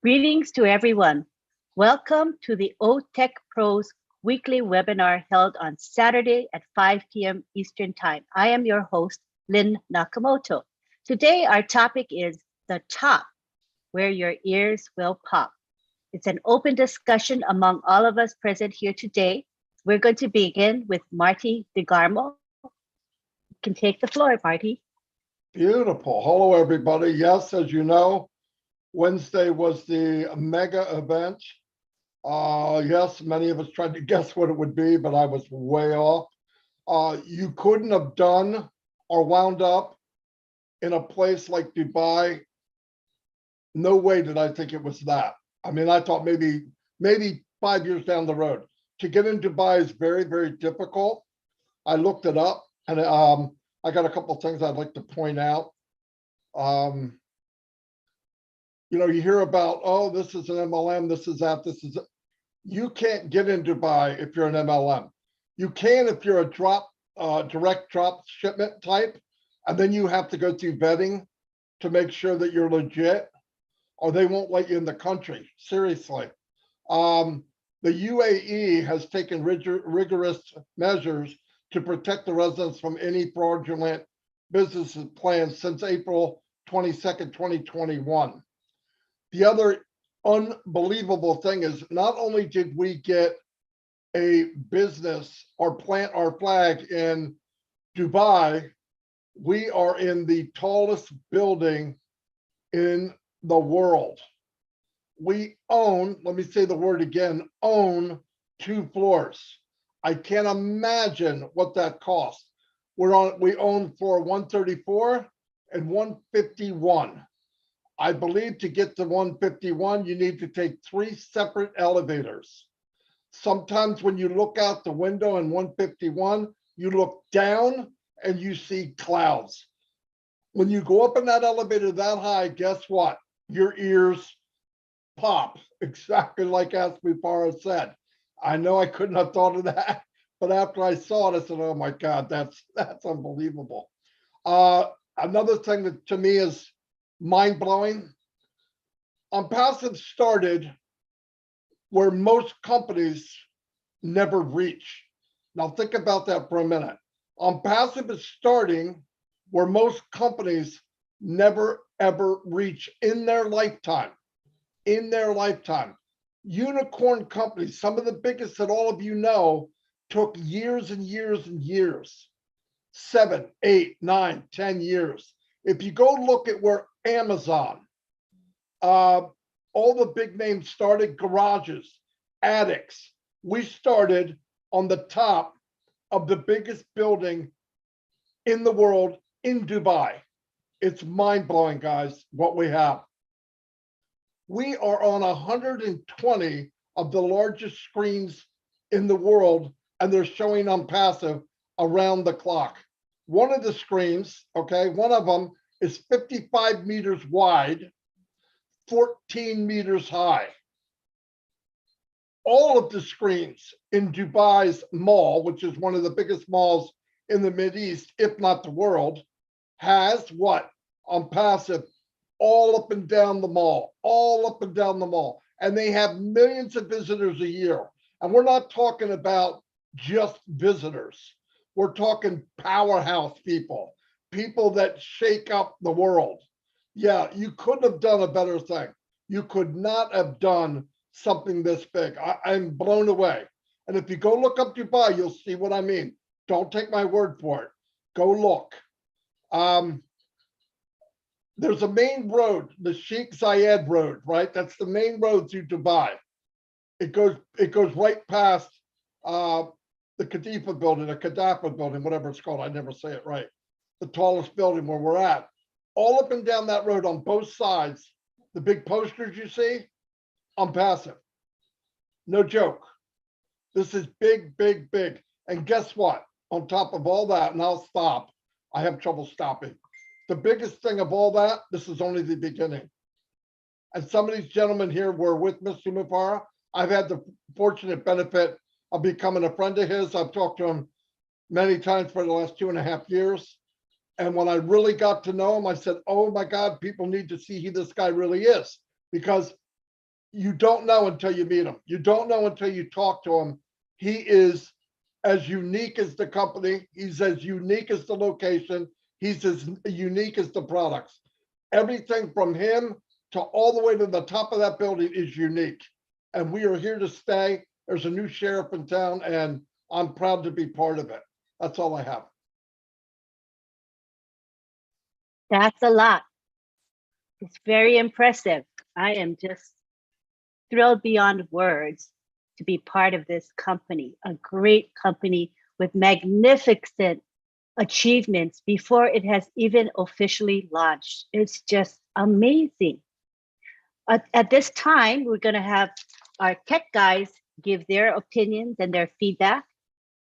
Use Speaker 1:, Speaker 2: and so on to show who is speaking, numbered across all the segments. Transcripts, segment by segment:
Speaker 1: Greetings to everyone. Welcome to the OTech Pros weekly webinar held on Saturday at 5 p.m. Eastern Time. I am your host, Lynn Nakamoto. Today, our topic is the top, where your ears will pop. It's an open discussion among all of us present here today. We're going to begin with Marty DeGarmo. You can take the floor, Marty.
Speaker 2: Beautiful. Hello, everybody. Yes, as you know, Wednesday was the mega event. Yes, many of us tried to guess what it would be, but I was way off. You couldn't have done or wound up in a place like Dubai. No way did I think it was that. I mean, I thought maybe 5 years down the road. To get in Dubai is very, very difficult. I looked it up, and I got a couple of things I'd like to point out. Um, you hear about, oh, this is an MLM, this is that, this is. You can't get in Dubai if you're an MLM. You can if you're a direct drop shipment type, and then you have to go through vetting to make sure that you're legit, or they won't let you in the country. Seriously. The UAE has taken rigorous measures to protect the residents from any fraudulent business plans since April 22nd, 2021. The other unbelievable thing is not only did we get a business or plant our flag in Dubai, we are in the tallest building in the world. We own, let me say the word again, own 2 floors. I can't imagine what that costs. We own floor 134 and 151. I believe to get to 151, you need to take 3 separate elevators. Sometimes when you look out the window in 151, you look down and you see clouds. When you go up in that elevator that high, guess what? Your ears pop, exactly like Asmi said. I know I couldn't have thought of that, but after I saw it, I said, oh my God, that's unbelievable. Another thing that to me is mind-blowing, OnPassive started where most companies never reach. Now think about that for a minute. OnPassive is starting where most companies never ever reach in their lifetime. In their lifetime. Unicorn companies, some of the biggest that all of you know, took years and years and years. 7, 8, 9, 10 years. If you go look at where Amazon, all the big names started, garages, attics. We started on the top of the biggest building in the world in Dubai. It's mind-blowing, guys, what we have. We are on 120 of the largest screens in the world, and they're showing OnPassive around the clock. One of the screens, okay, one of them is 55 meters wide, 14 meters high. All of the screens in Dubai's mall, which is one of the biggest malls in the Mideast, if not the world, has what? OnPassive all up and down the mall, all up and down the mall. And they have millions of visitors a year. And we're not talking about just visitors. We're talking powerhouse people, people that shake up the world. Yeah, you couldn't have done a better thing. You could not have done something this big. I'm blown away. And if you go look up Dubai, you'll see what I mean. Don't take my word for it. Go look. There's a main road, the Sheikh Zayed Road, right? That's the main road through Dubai. It goes right past the Khalifa building, the Gaddafi building, whatever it's called. I never say it right. The tallest building where we're at. All up and down that road on both sides, the big posters you see, OnPassive. No joke. This is big, big, big. And guess what? On top of all that, and I'll stop. I have trouble stopping. The biggest thing of all that, this is only the beginning. And some of these gentlemen here were with Mr. Mufara. I've had the fortunate benefit of becoming a friend of his. I've talked to him many times for the last 2.5 years. And when I really got to know him, I said, oh my God, people need to see who this guy really is. Because you don't know until you meet him. You don't know until you talk to him. He is as unique as the company. He's as unique as the location. He's as unique as the products. Everything from him to all the way to the top of that building is unique. And we are here to stay. There's a new sheriff in town, and I'm proud to be part of it. That's all I have.
Speaker 1: That's a lot. It's very impressive. I am just thrilled beyond words to be part of this company, a great company with magnificent achievements before it has even officially launched. It's just amazing. At this time, we're going to have our tech guys give their opinions and their feedback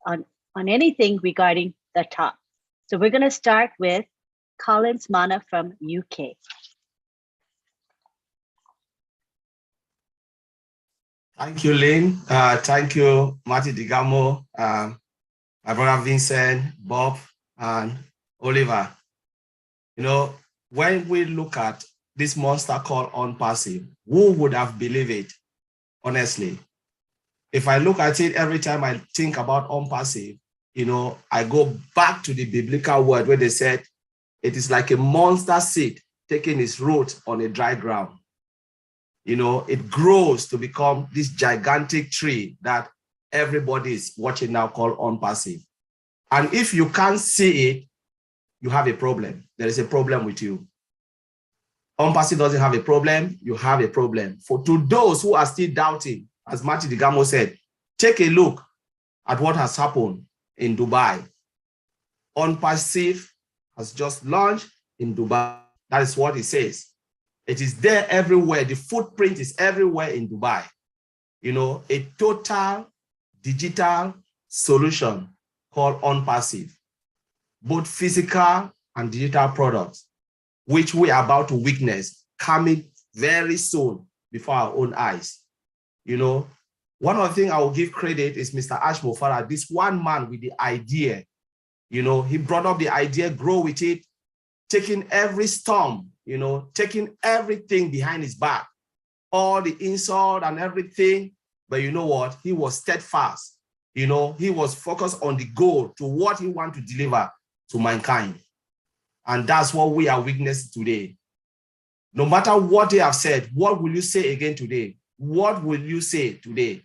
Speaker 1: on anything regarding the top. So we're going to start with Collins Mana from UK.
Speaker 3: Thank you, Lynn. Thank you, Marty Digamo, my brother Vincent, Bob, and Oliver. You know, when we look at this monster called OnPassive, who would have believed it, honestly? If I look at it every time I think about OnPassive, you know, I go back to the biblical word where they said, it is like a monster seed taking its root on a dry ground. You know, it grows to become this gigantic tree that everybody is watching now called OnPassive. And if you can't see it, you have a problem. There is a problem with you. OnPassive doesn't have a problem, you have a problem. To those who are still doubting, as Marty Digamo said, take a look at what has happened in Dubai. OnPassive has just launched in Dubai. That is what it says. It is there everywhere. The footprint is everywhere in Dubai. You know, a total digital solution called OnPassive, both physical and digital products, which we are about to witness coming very soon before our own eyes. You know, one of the things I will give credit is Mr. Ash Mofara, this one man with the idea. You know, he brought up the idea, grow with it, taking every storm, you know, taking everything behind his back, all the insult and everything. But you know what? He was steadfast. You know, he was focused on the goal to what he wanted to deliver to mankind. And that's what we are witnessing today. No matter what they have said, what will you say again today? What will you say today?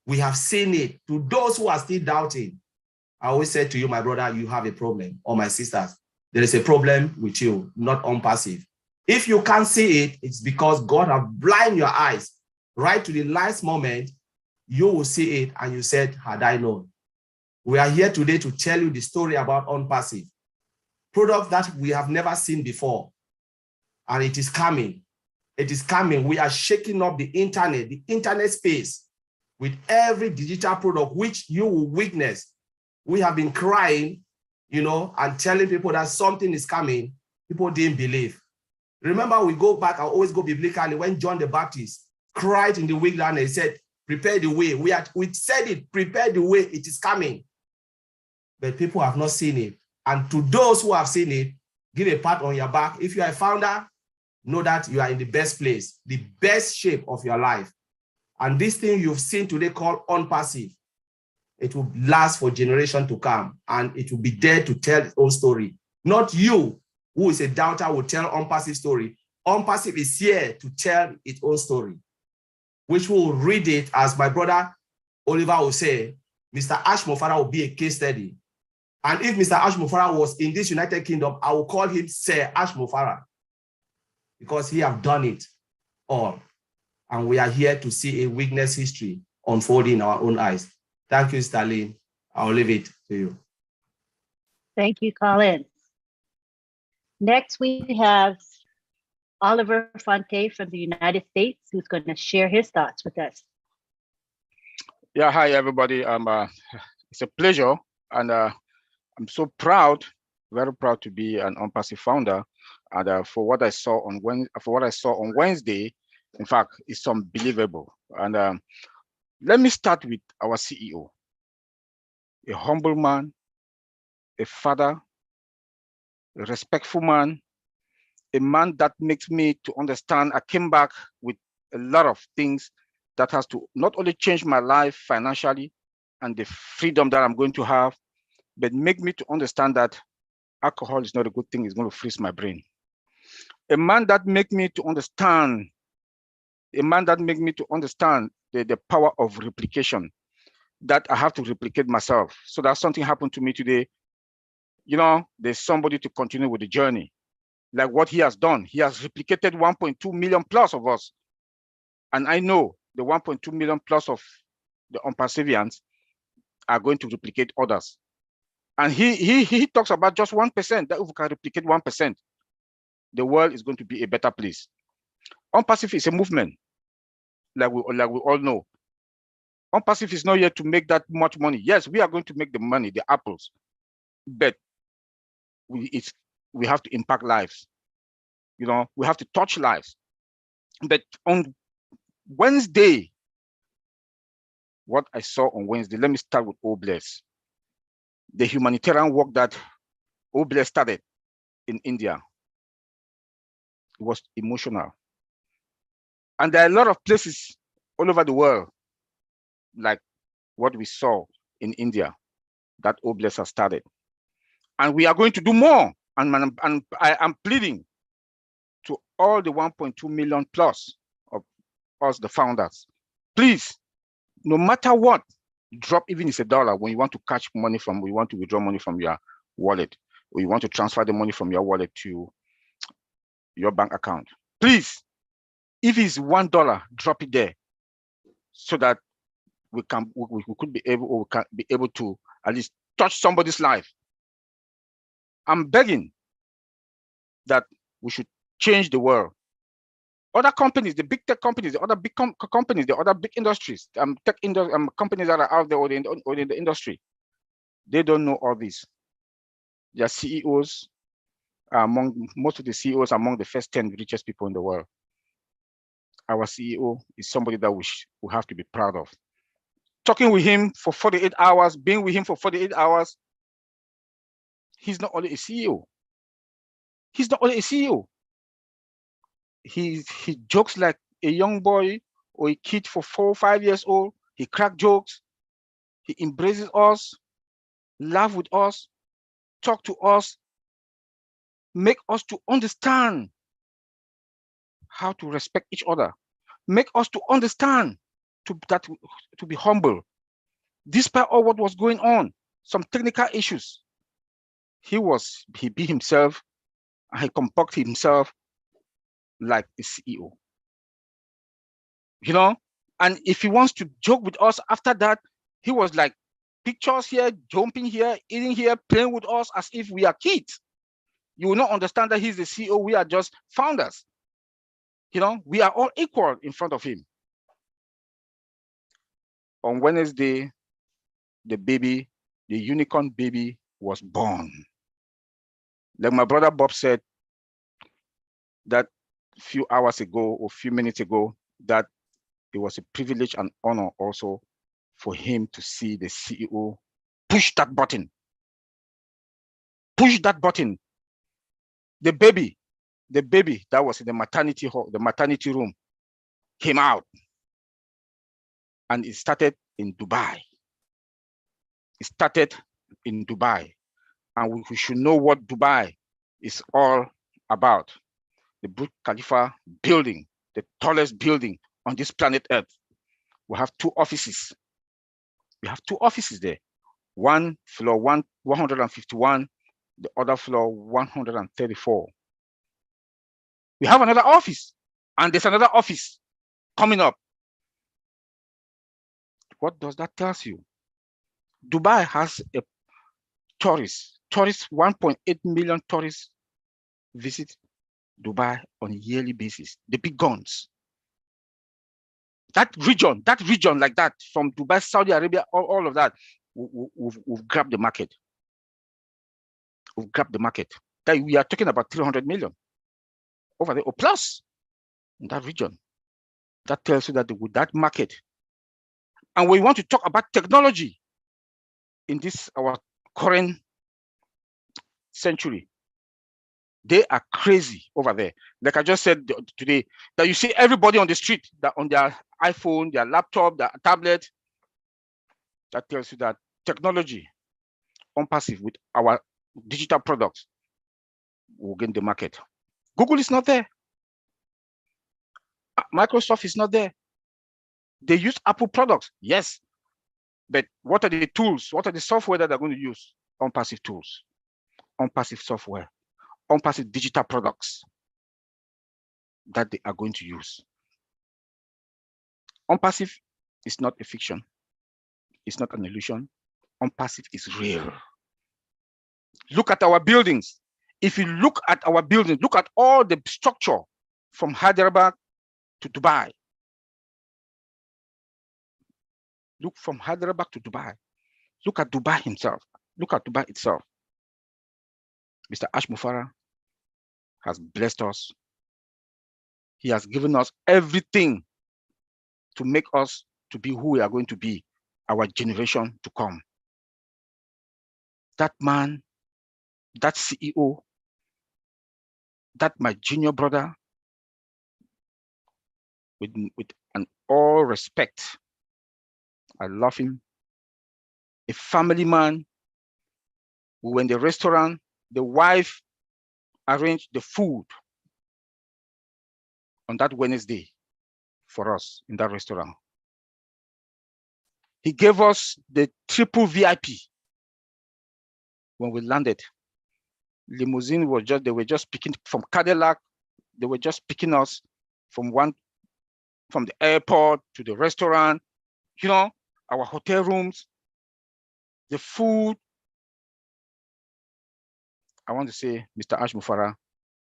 Speaker 3: We have seen it. To those who are still doubting, I always say to you, my brother, you have a problem, or my sisters, there is a problem with you, not OnPassive. If you can't see it, it's because God has blinded your eyes. Right to the last moment, you will see it and you said, had I known. We are here today to tell you the story about OnPassive, product that we have never seen before. And it is coming. It is coming. We are shaking up the internet space with every digital product, which you will witness. We have been crying, you know, and telling people that something is coming. People didn't believe. Remember, we go back, I always go biblically, when John the Baptist cried in the wilderness, he said, prepare the way. We said it, prepare the way, it is coming. But people have not seen it. And to those who have seen it, give a pat on your back. If you are a founder, know that you are in the best place, the best shape of your life. And this thing you've seen today called OnPassive, it will last for generations to come, and it will be there to tell its own story. Not you, who is a doubter, will tell OnPassive story. OnPassive is here to tell its own story, which will read it, as my brother Oliver will say, Mr. Ash Mofara will be a case study. And if Mr. Ash Mofara was in this United Kingdom, I will call him Sir Ash Mofara, because he have done it all. And we are here to see a witness history unfolding in our own eyes. Thank you, Stalin. I'll leave it to you.
Speaker 1: Thank you, Collins. Next, we have Oliver Fonte from the United States, who's going to share his thoughts with us.
Speaker 4: Yeah, hi, everybody. It's a pleasure, and I'm so proud, very proud to be an OnPassive founder. And for what I saw on Wednesday, in fact, it's unbelievable. And let me start with our CEO, a humble man, a father, a respectful man, a man that makes me to understand. I came back with a lot of things that has to not only change my life financially and the freedom that I'm going to have, but make me to understand that alcohol is not a good thing. It's going to freeze my brain. A man that make me to understand, the power of replication, that I have to replicate myself. So that something happened to me today, there's somebody to continue with the journey. Like what he has done, he has replicated 1.2 million plus of us. And I know the 1.2 million plus of the OnPassivians are going to replicate others. And he talks about just 1%, that if we can replicate 1%, the world is going to be a better place. OnPassive is a movement, like we all know. OnPassive is not yet to make that much money. Yes, we are going to make the money, the apples, but we have to impact lives. We have to touch lives. But on Wednesday, what I saw on Wednesday, let me start with Obless. The humanitarian work that Obless started in India. It was emotional. And there are a lot of places all over the world, like what we saw in India, that Obless has started. And we are going to do more. And I am pleading to all the 1.2 million plus of us, the founders, please, no matter what, drop even if it's $1 when you want to catch money from, you want to withdraw money from your wallet, or you want to transfer the money from your wallet to your bank account. Please, if it's $1, drop it there, so that we could be able, or we can be able to at least touch somebody's life. I'm begging that we should change the world. Other companies, the big tech companies, the other big companies, the other big industries, companies that are out there or in the industry, they don't know all this. Their CEOs are most of the CEOs are among the first 10 richest people in the world. Our CEO is somebody that we have to be proud of. Talking with him for 48 hours, being with him for 48 hours, he's not only a CEO. He's not only a CEO. He jokes like a young boy or a kid for 4 or 5 years old. He cracks jokes. He embraces us, laugh with us, talk to us, make us to understand how to respect each other, make us to understand to be humble. Despite all what was going on, some technical issues, he be himself, and he conducted himself like a CEO. And if he wants to joke with us after that, he was like pictures here, jumping here, eating here, playing with us as if we are kids. You will not understand that he's the CEO. We are just founders. We are all equal in front of him. On Wednesday, the unicorn baby was born. Like my brother Bob said that few hours ago or few minutes ago, that it was a privilege and honor also for him to see the CEO push that button. Push that button. The baby that was in the maternity hall, the maternity room, came out. And it started in Dubai. It started in Dubai. And we should know what Dubai is all about. The Burj Khalifa building, the tallest building on this planet Earth. We have 2 offices. We have 2 offices there. One floor 151, the other floor 134. We have another office, and there's another office coming up. What does that tell you? Dubai has a tourists, 1.8 million tourists visit Dubai on a yearly basis. The big guns. That region like that, from Dubai, Saudi Arabia, all of that, we've grabbed the market. We've grabbed the market. That we are talking about 300 million over there, or plus in that region. That tells you that with that market. And we want to talk about technology in this our current century. They are crazy over there. Like I just said today, that you see everybody on the street that on their iPhone, their laptop, their tablet. That tells you that technology, OnPassive, with our digital products, will gain the market. Google is not there. Microsoft is not there. They use Apple products, yes. But what are the tools? What are the software that they're going to use? OnPassive tools, OnPassive software, OnPassive digital products that they are going to use. OnPassive is not a fiction. It's not an illusion. OnPassive is real. Look at our buildings. If you look at our buildings, look at all the structure from Hyderabad to Dubai. Look from Hyderabad to Dubai. Look at Dubai himself. Look at Dubai itself. Mr. Ash Mufara has blessed us. He has given us everything to make us to be who we are going to be, our generation to come. That man, that CEO, that my junior brother, with an all respect, I love him. A family man. We were in the restaurant, the wife arranged the food on that Wednesday for us in that restaurant. He gave us the triple VIP when we landed. Limousine was just, they were just picking from Cadillac, they were just picking us from the airport to the restaurant, you know, our hotel rooms, the food. I want to say, Mr. Ash Mufara,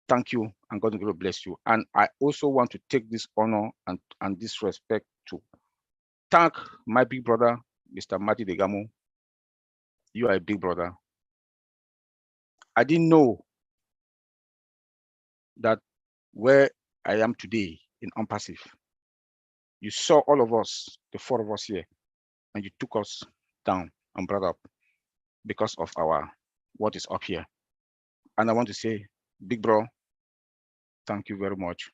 Speaker 4: thank you, and God will bless you. And I also want to take this honor and this respect to thank my big brother, Mr. Mati Degamo. You are a big brother. I didn't know that where I am today in OnPassive, you saw all of us, the four of us here, and you took us down and brought up because of what is up here. And I want to say, big bro, thank you very much.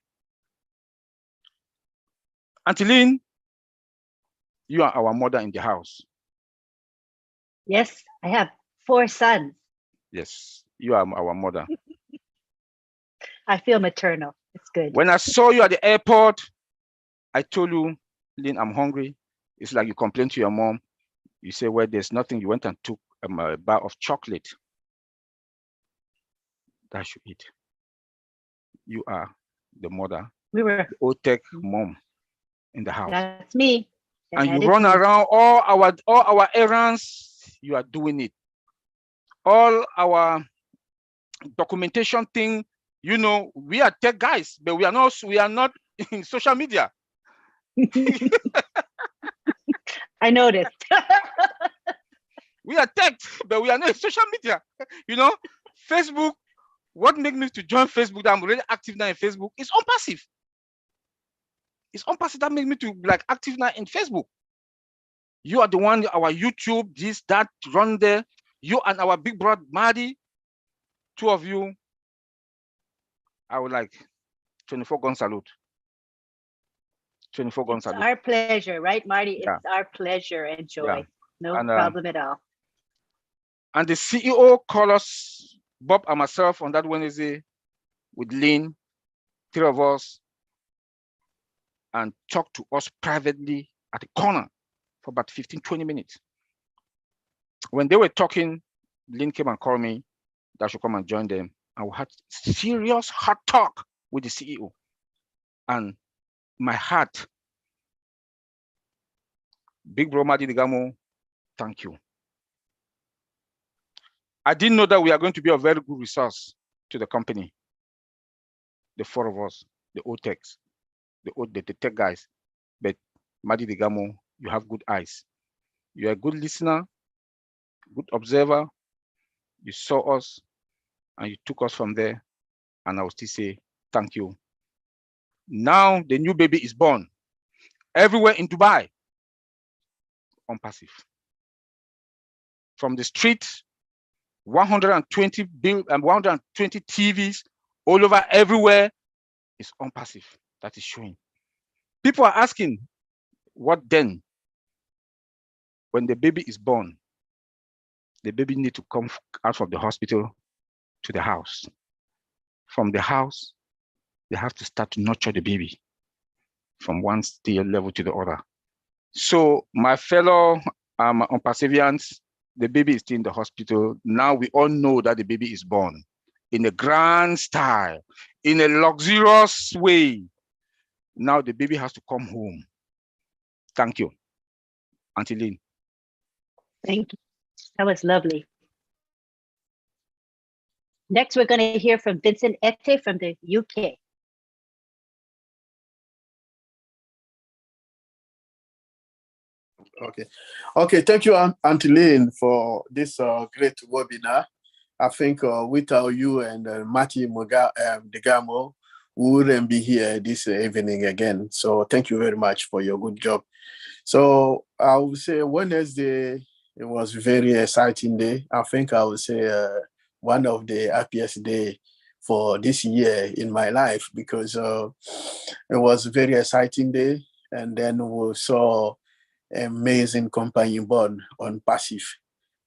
Speaker 4: Auntie Lynn, you are our mother in the house.
Speaker 1: Yes, I have 4 sons.
Speaker 4: Yes, you are our mother.
Speaker 1: I feel maternal. It's good.
Speaker 4: When I saw you at the airport, I told you, Lynn, I'm hungry. It's like you complained to your mom. You say, well, there's nothing. You went and took a bar of chocolate. That should eat. You are the mother.
Speaker 1: We were
Speaker 4: the OTech mom in the house.
Speaker 1: That's me.
Speaker 4: And you run around all our errands. You are doing it. All our documentation thing. You know, we are tech guys, but we are not in social media.
Speaker 1: I noticed.
Speaker 4: We are tech, but we are not in social media. You know, Facebook. What made me to join Facebook? That I'm already active now in Facebook. It's OnPassive. It's OnPassive that made me to like active now in Facebook. You are the one, our YouTube, this, that, run there. You and our big brother Marty, 2 of you. I would like 24 gun salute. 24 gun salute.
Speaker 1: It's our pleasure, right, Marty?
Speaker 4: Yeah.
Speaker 1: It's our pleasure and joy.
Speaker 4: Yeah.
Speaker 1: No
Speaker 4: And,
Speaker 1: problem at all.
Speaker 4: And the CEO called us, Bob and myself, on that Wednesday with Lynn, 3 of us, and talked to us privately at the corner for about 15, 20 minutes. When they were talking, Lynn came and called me that I should come and join them. And we had serious hard talk with the CEO. And my heart, big bro Madi Digamo, thank you. I didn't know that we are going to be a very good resource to the company. The 4 of us, the OTechs, the tech guys. But Madi Digamo, you have good eyes. You're a good listener, good observer. You saw us and you took us from there. And I will still say, thank you. Now the new baby is born. Everywhere in Dubai, OnPassive. From the street 120 120 TVs all over everywhere is OnPassive that is showing. People are asking, what then? When the baby is born, the baby need to come out from the hospital to the house. From the house, they have to start to nurture the baby from one level to the other. So my fellow OnPassivians, the baby is still in the hospital. Now we all know that the baby is born in a grand style, in a luxurious way. Now the baby has to come home. Thank you, Auntie Lynn.
Speaker 1: Thank you. That was lovely. Next, we're going to hear from Vincent Ette from the UK.
Speaker 5: Okay. Thank you, Auntie Lynn, for this great webinar. I think without you and Matthew Degamo, we wouldn't be here this evening again. So thank you very much for your good job. So I would say Wednesday, it was a very exciting day. I think I would say one of the happiest day for this year in my life, because it was a very exciting day. And then we saw amazing company born OnPassive.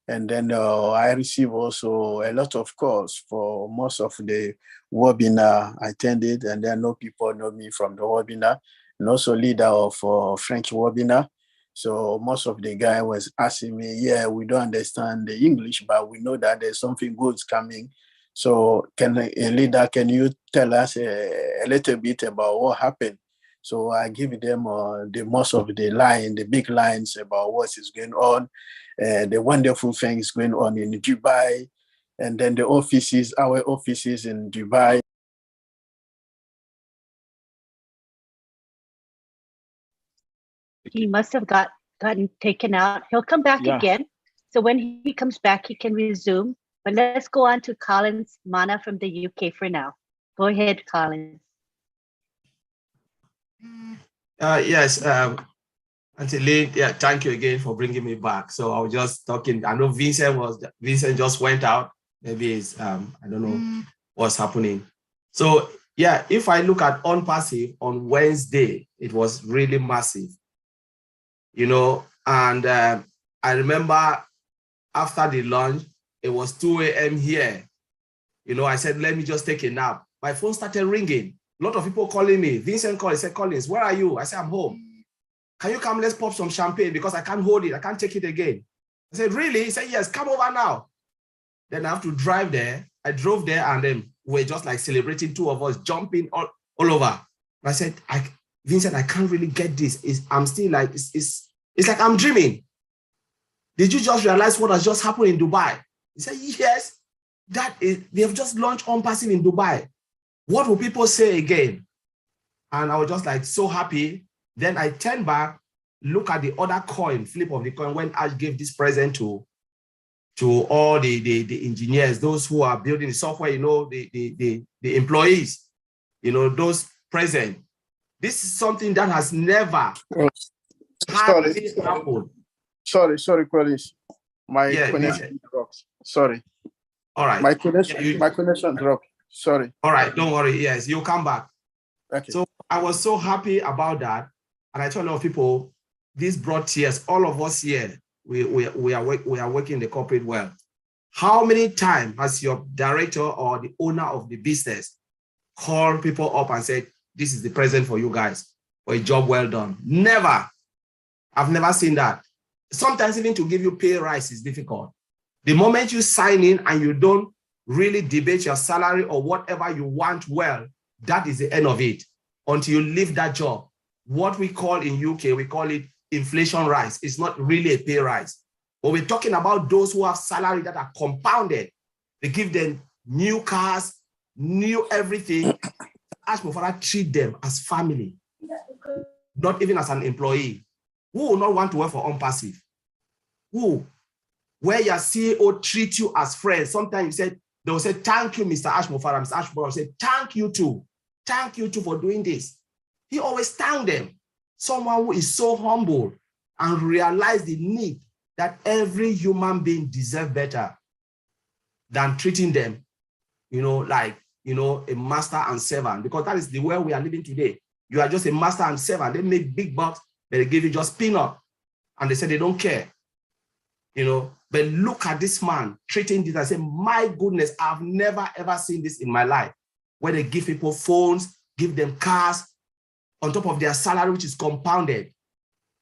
Speaker 5: And then I received also a lot of calls for most of the webinar I attended, and then no people know me from the webinar, and also leader of French webinar. So most of the guy was asking me, yeah, we don't understand the English, but we know that there's something good coming. So leader, can you tell us a little bit about what happened? So I give them the most of the big lines about what is going on, the wonderful things going on in Dubai, and then our offices in Dubai.
Speaker 1: He must have gotten taken out. He'll come back again. So when he comes back, he can resume. But let's go on to Collins Mana from the UK for now. Go ahead, Collins.
Speaker 3: Yes, Auntie Lynn, yeah, thank you again for bringing me back. So I was just talking. I know Vincent just went out. Maybe it's I don't know what's happening. So yeah, if I look at OnPassive on Wednesday, it was really massive. And I remember after the launch, it was 2 a.m. here. I said, let me just take a nap. My phone started ringing. A lot of people calling me. Vincent called. He said, Collins, where are you? I said, I'm home. Can you come? Let's pop some champagne because I can't hold it. I can't take it again. I said, really? He said, yes, come over now. Then I have to drive there. I drove there, and then we're just like celebrating, two of us jumping all over. I said, Vincent, I can't really get this. I'm still like, it's like I'm dreaming. Did you just realize what has just happened in Dubai? He said, yes, they have just launched OnPassive in Dubai. What will people say again? And I was just like so happy. Then I turned back, look at the other coin, flip of the coin, when Ash gave this present to all the engineers, those who are building the software, the employees, those present. This is something that has never happened.
Speaker 5: Sorry, Collins. My connection dropped. Sorry.
Speaker 3: All right.
Speaker 5: My connection dropped. Sorry.
Speaker 3: All right, don't worry. Yes, you'll come back.
Speaker 5: Okay.
Speaker 3: So I was so happy about that. And I told a lot of people, this brought tears. All of us here, we are working in the corporate world. How many times has your director or the owner of the business called people up and said, this is the present for you guys, for a job well done? Never. I've never seen that. Sometimes even to give you pay rise is difficult. The moment you sign in and you don't really debate your salary or whatever you want well, that is the end of it until you leave that job. What we call in UK, we call it inflation rise. It's not really a pay rise. But we're talking about those who have salary that are compounded. They give them new cars, new everything. Ask my father, treat them as family, not even as an employee. Who will not want to work for OnPassive? Who? Where your CEO treats you as friends. Sometimes they will say, thank you, Mr. Ashmofara. Mr. Ashmofara will say, thank you too. Thank you too for doing this. He always thank them. Someone who is so humble and realize the need that every human being deserves better. than treating them, like, a master and servant, because that is the way we are living today. You are just a master and servant. They make big bucks, but they give you just peanut, and they say they don't care, But look at this man treating this. I say, my goodness, I've never ever seen this in my life, where they give people phones, give them cars on top of their salary, which is compounded.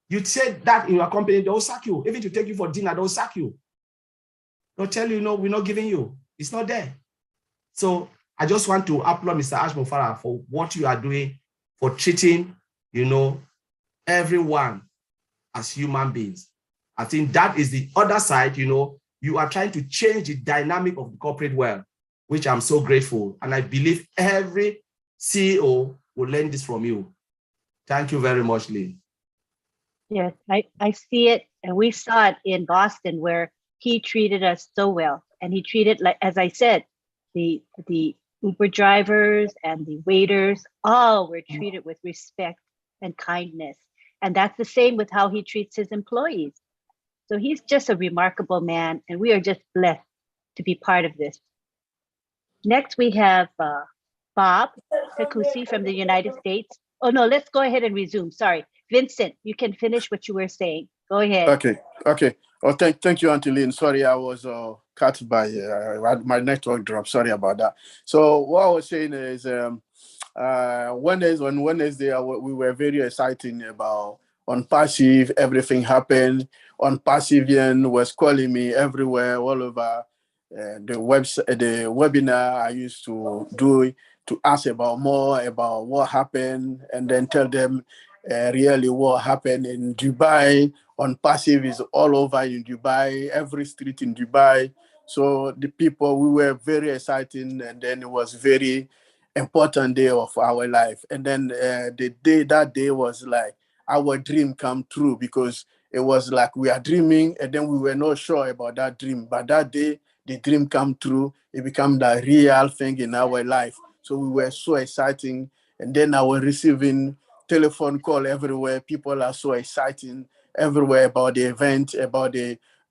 Speaker 3: You say that in your company, they'll sack you. Even to take you for dinner, they'll sack you. They'll tell you, no, we're not giving you. It's not there. So I just want to applaud Mr. Ashmofara for what you are doing, for treating, everyone as human beings. I think that is the other side, you are trying to change the dynamic of the corporate world, which I'm so grateful. And I believe every CEO will learn this from you. Thank you very much, Lee.
Speaker 1: Yes, I see it. And we saw it in Boston, where he treated us so well. And he treated, like, as I said, the Uber drivers and the waiters, all were treated with respect and kindness. And that's the same with how he treats his employees. So he's just a remarkable man, and we are just blessed to be part of this. Next, we have Bob Takusi from the United States. Oh no, let's go ahead and resume. Sorry, Vincent, you can finish what you were saying. Go ahead.
Speaker 5: Okay. Oh, thank you, Auntie Lynn. Sorry, I was cut by my network drop. Sorry about that. So what I was saying is, on Wednesday, we were very excited about OnPassive. Everything happened. OnPassive was calling me everywhere, all over the website, the webinar I used to do, to ask about more about what happened, and then tell them really what happened in Dubai. OnPassive is all over in Dubai, every street in Dubai. So the people, we were very excited, and then it was very important day of our life. And then that day was like our dream come true, because it was like we are dreaming, and then we were not sure about that dream. But that day, the dream come true. It became the real thing in our life. So we were so exciting. And then I was receiving telephone call everywhere. People are so exciting everywhere about the event, about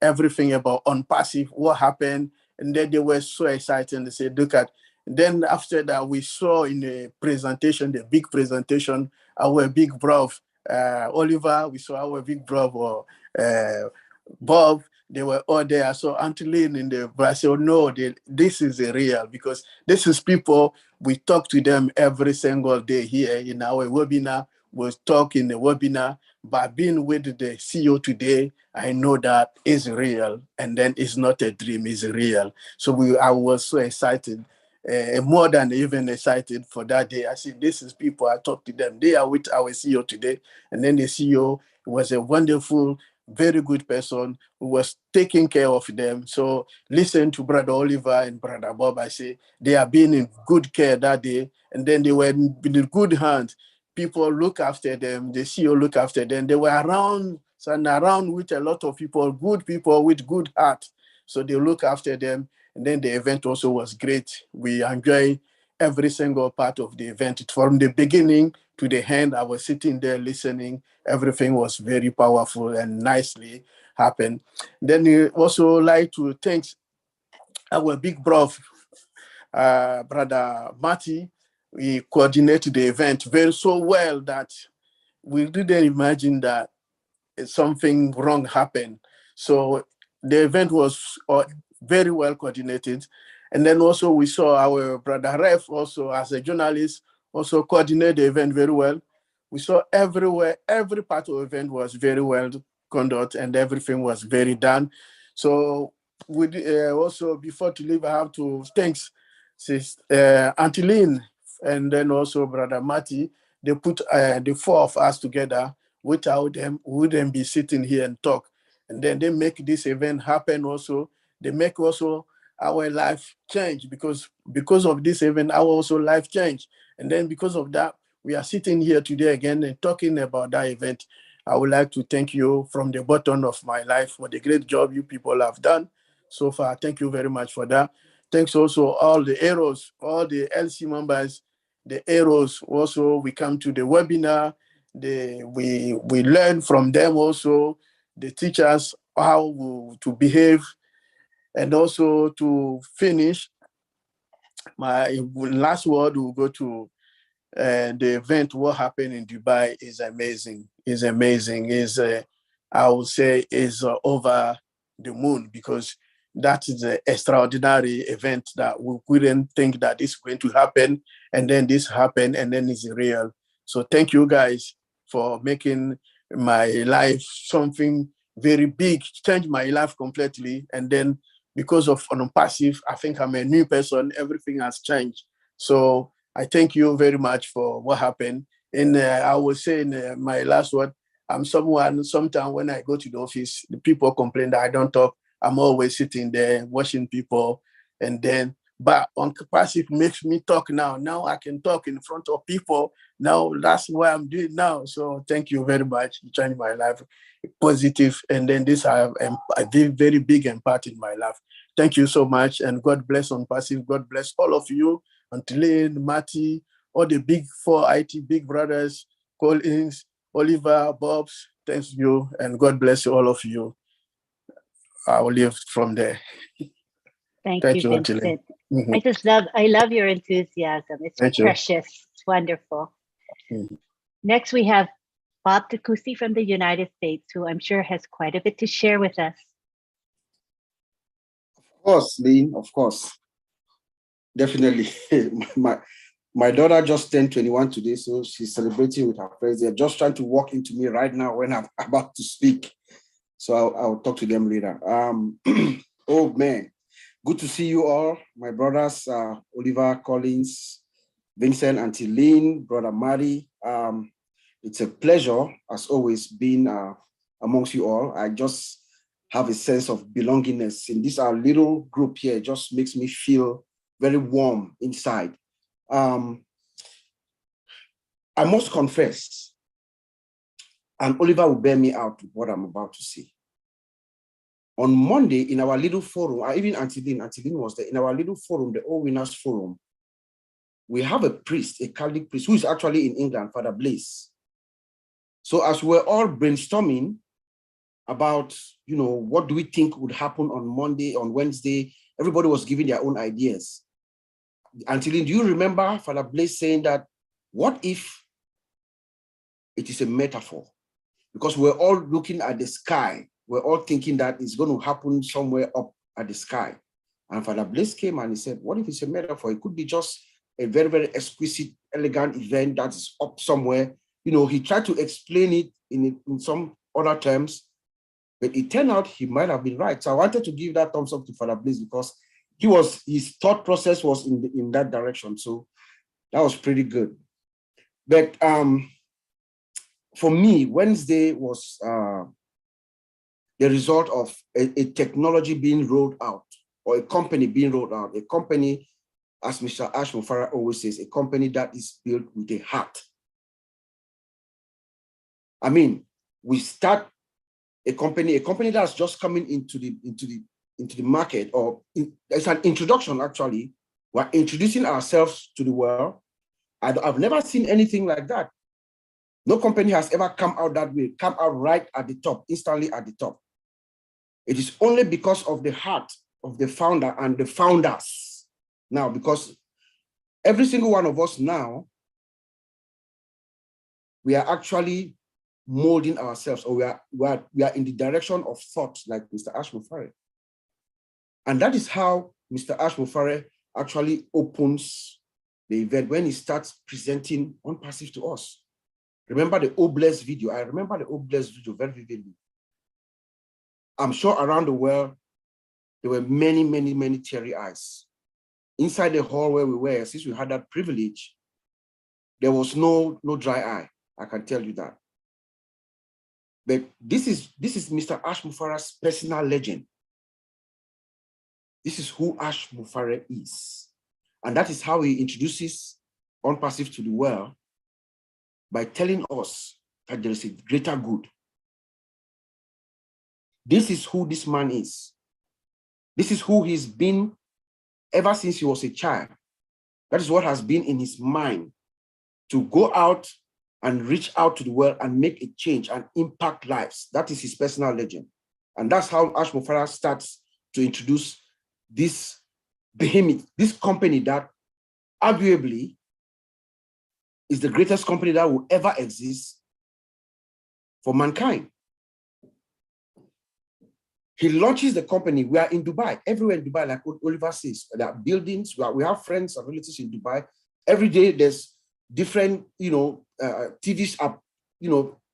Speaker 5: everything about OnPassive, what happened. And then they were so excited. They said, look at. And then after that, we saw in the presentation, the big presentation, our big bro, Oliver, we saw our big brother, Bob, they were all there. So Auntie Lynn in the I said, no, this is a real, because this is people, we talk to them every single day here in our webinar. We'll talk in the webinar. But being with the CEO today, I know that is real, and then it's not a dream, it's real. So I was so excited, more than even excited for that day. I said, this is people, I talk to them. They are with our CEO today. And then the CEO was a wonderful, very good person who was taking care of them. So listen to Brother Oliver and Brother Bob. I say they are being in good care that day, and then they were in good hands. People look after them. The CEO look after them. They were around with a lot of people, good people with good heart. So they look after them. And then the event also was great. We enjoy every single part of the event. From the beginning to the end, I was sitting there listening. Everything was very powerful and nicely happened. Then we also like to thank our big brother, Brother Marty. We coordinated the event very so well that we didn't imagine that something wrong happened. So the event was very well coordinated. And then also we saw our Brother Ref also as a journalist also coordinate the event very well. We saw everywhere, every part of the event was very well conducted, and everything was very done. So we also, before to leave, I have to thank Auntie Lynn, and then also Brother Matty. They put the four of us together. Without them, we wouldn't be sitting here and talk. And then they make this event happen also. They make also our life change, because of this event, our also life change. And then because of that, we are sitting here today again and talking about that event. I would like to thank you from the bottom of my life for the great job you people have done so far. Thank you very much for that. Thanks also all the heroes, all the LC members, the heroes. Also, we come to the webinar. We learn from them also. The teachers how to behave. And also to finish, my last word will go to the event. What happened in Dubai is amazing. Is amazing. Is I would say is over the moon, because that is an extraordinary event that we couldn't think that this is going to happen, and then this happened, and then it's real. So thank you guys for making my life something very big, changed my life completely. And then because of OnPassive, I think I'm a new person. Everything has changed. So I thank you very much for what happened. And I will say in my last word, I'm someone, sometimes when I go to the office, the people complain that I don't talk. I'm always sitting there watching people. And then, but OnPassive makes me talk now. Now I can talk in front of people. Now that's what I'm doing now. So thank you very much. You changed my life positive. And then this I did very big impact in my life. Thank you so much. And God bless OnPassive. God bless all of you. Antolin, Matty, all the big 4 IT big brothers, Collins, Oliver, Bobs, thanks you, and God bless all of you. I will leave from there.
Speaker 1: Thank
Speaker 5: Thank
Speaker 1: you,
Speaker 5: you, Antolin.
Speaker 1: Vincent.
Speaker 5: Mhm.
Speaker 1: I love your enthusiasm. It's
Speaker 5: Thank you.
Speaker 1: precious. It's wonderful.
Speaker 5: Mhm.
Speaker 1: Next, we have Bob Takusi from the United States, who I'm sure has quite a bit to share with us.
Speaker 6: Of course, Lynn, of course. Definitely. my daughter just turned 21 today, so she's celebrating with her friends. They're just trying to walk into me right now when I'm about to speak. So I'll talk to them later. Oh, man. Good to see you all, my brothers, Oliver, Collins, Vincent, Auntie Lynn, Brother Mari. It's a pleasure, as always, being amongst you all. I just have a sense of belongingness in this our little group here. It just makes me feel very warm inside. I must confess, and Oliver will bear me out with what I'm about to say. On Monday, in our little forum, even Auntie Lynn was there, in our little forum, the All Winners Forum, we have a priest, a Catholic priest, who is actually in England, Father Blaise. So as we're all brainstorming about, what do we think would happen on Monday, on Wednesday, everybody was giving their own ideas. Auntie Lynn, do you remember Father Blaise saying that, what if it is a metaphor? Because we're all looking at the sky. We're all thinking that it's going to happen somewhere up at the sky. And Father Blaise came and he said, what if it's a metaphor? It could be just a very, very exquisite, elegant event that is up somewhere. He tried to explain it in some other terms, but it turned out he might have been right. So I wanted to give that thumbs up to Father Blaise because his thought process was in that direction. So that was pretty good. But for me, Wednesday was the result of a technology being rolled out, or a company being rolled out. A company, as Mr. Ash Mufara always says, a company that is built with a heart. I mean, we start a company that's just coming into the market, or it's an introduction actually. We're introducing ourselves to the world. I've never seen anything like that. No company has ever come out that way, come out right at the top, instantly at the top. It is only because of the heart of the founder and the founders now, because every single one of us now, we are actually molding ourselves, or we are in the direction of thought, like Mr. Ash Mufare. And that is how Mr. Ash Mufare actually opens the event when he starts presenting OnPassive to us. Remember the Obless video? I remember the Obless video very vividly. I'm sure around the world, there were many, many, many teary eyes. Inside the hall where we were, since we had that privilege, there was no dry eye. I can tell you that. But this is Mr. Ash Mufara's personal legend. This is who Ash Mufara is. And that is how he introduces OnPassive to the world, by telling us that there is a greater good. This is who this man is. This is who he's been ever since he was a child. That is what has been in his mind, to go out and reach out to the world and make a change and impact lives. That is his personal legend. And that's how Ash Mufara starts to introduce this behemoth, this company that arguably is the greatest company that will ever exist for mankind. He launches the company. We are in Dubai, everywhere in Dubai, like Oliver says. There are buildings. We have friends and relatives in Dubai. Every day there's different, TVs up,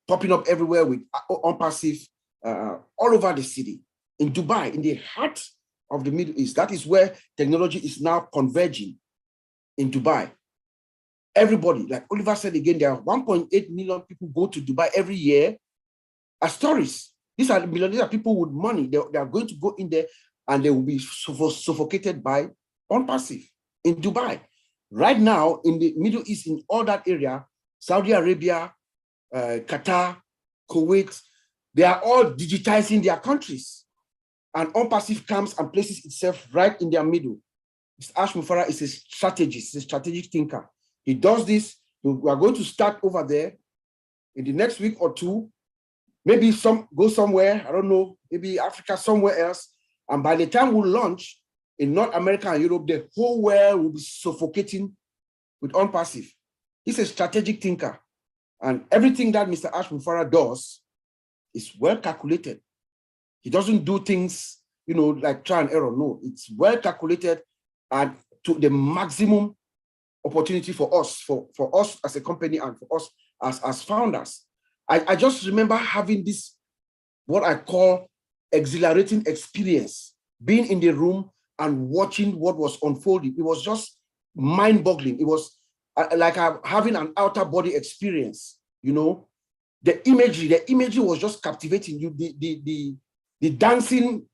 Speaker 6: popping up everywhere with OnPassive all over the city. In Dubai, in the heart of the Middle East, that is where technology is now converging in Dubai. Everybody, like Oliver said again, there are 1.8 million people go to Dubai every year as tourists. These are people with money. They are going to go in there and they will be suffocated by OnPassive in Dubai. Right now, in the Middle East, in all that area, Saudi Arabia, Qatar, Kuwait, they are all digitizing their countries. And OnPassive comes and places itself right in their middle. Mr. Ash Mufarah is a strategist, a strategic thinker. He does this. We are going to start over there in the next week or two. Maybe go somewhere, I don't know, maybe Africa, somewhere else. And by the time we launch in North America and Europe, the whole world will be suffocating with OnPassive. He's a strategic thinker. And everything that Mr. Ash Mufarah does is well calculated. He doesn't do things, like try and error. No, it's well calculated and to the maximum opportunity for us, for us as a company and for us as founders. I just remember having this, what I call exhilarating experience, being in the room and watching what was unfolding. It was just mind-boggling. It was like having an outer body experience, The imagery was just captivating you. The dancing,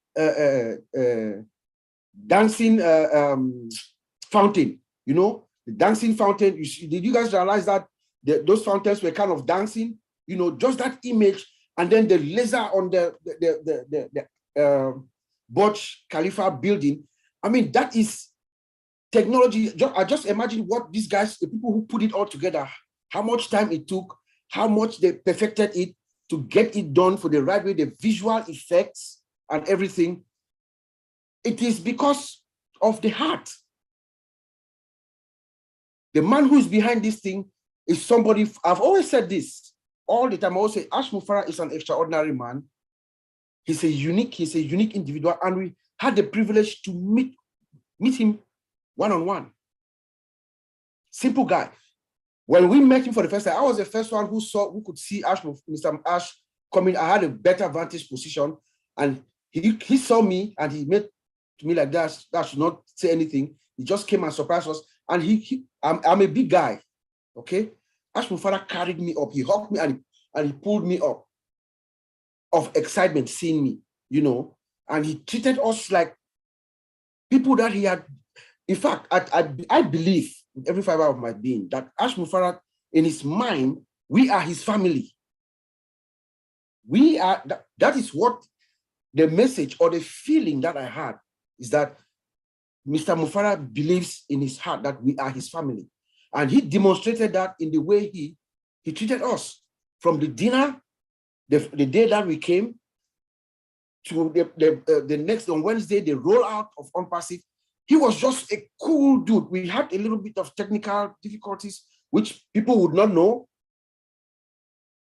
Speaker 6: fountain, the dancing fountain. Did you guys realize that those fountains were kind of dancing? Just that image, and then the laser on the Burj Khalifa building. I mean, that is technology. I just imagine what these guys, the people who put it all together, how much time it took, how much they perfected it to get it done for the right way, the visual effects and everything. It is because of the heart. The man who's behind this thing is somebody, I've always said this all the time. I always say Ash Mufarah is an extraordinary man. He's a unique individual, and we had the privilege to meet him one-on-one. Simple guy. When we met him for the first time, I was the first one who could see Mr. Ash coming. I had a better vantage position, and he saw me and he made to me like that. That should not say anything. He just came and surprised us. And I'm a big guy, okay? Ash Mufarah carried me up. He hugged me and he pulled me up of excitement seeing me, and he treated us like people that he had. In fact, I believe with every fiber of my being that Ash Mufarah, in his mind, we are his family. We are, that is what the message or the feeling that I had is that Mr. Mufarah believes in his heart that we are his family. And he demonstrated that in the way he treated us. From the dinner, the day that we came, to the next, on Wednesday, the rollout of OnPassive. He was just a cool dude. We had a little bit of technical difficulties, which people would not know.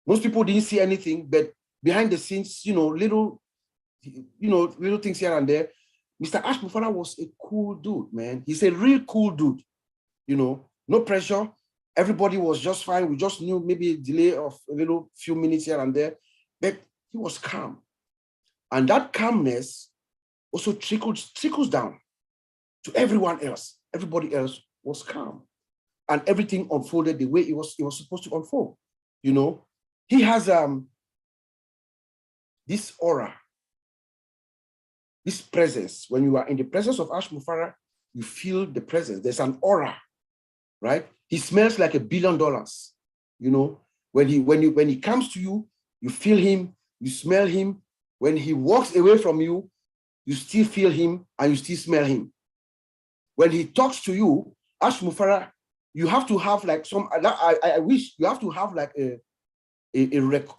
Speaker 6: Most people didn't see anything, but behind the scenes, little things here and there. Mr. Ash Mufarah was a cool dude, man. He's a real cool dude, no pressure. Everybody was just fine. We just knew maybe a delay of a few minutes here and there, but he was calm. And that calmness also trickles down to everyone else. Everybody else was calm. And everything unfolded the way it was supposed to unfold. He has this aura, this presence. When you are in the presence of Ash Mufarah, you feel the presence. There's an aura, right? He smells like $1 billion. When he comes to you, you feel him, you smell him. When he walks away from you, you still feel him and you still smell him. When he talks to you, Ash Mufarah, you have to have like I wish you have to have like a